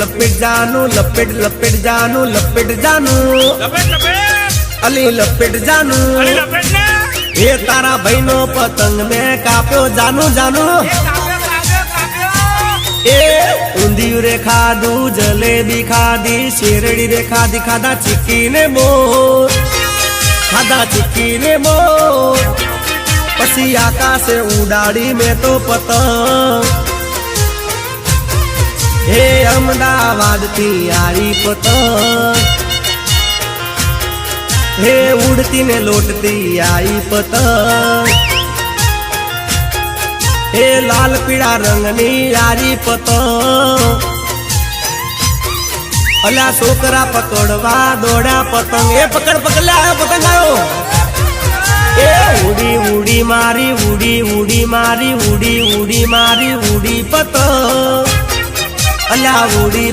लपेट जानू लपेट लपेट जानू लपेट जानू अली लपेट जानू ये तारा बहनो पतंग में काप्यो जानू जानू ए ऊंधियू रे खादू जलेबी खादी शेरड़ी रे खादी खादा चिक्की ने मोर खादा चिक्की ने मोर पसी आकाश उड़ाड़ी में तो पतंग हे अहमदाबाद थी आरी पतंग हे उड़ती ने लौटती आई पतंग हे लाल पीड़ा रंगनी यारी पतंग अला छोकरा पकड़वा दौड़ा पतंग ए पकड़ पकड़ ले आयो पतंग आयो ए उड़ी उड़ी मारी उड़ी उड़ी मारी उड़ी उड़ी मारी उड़ी पतंग अला उड़ी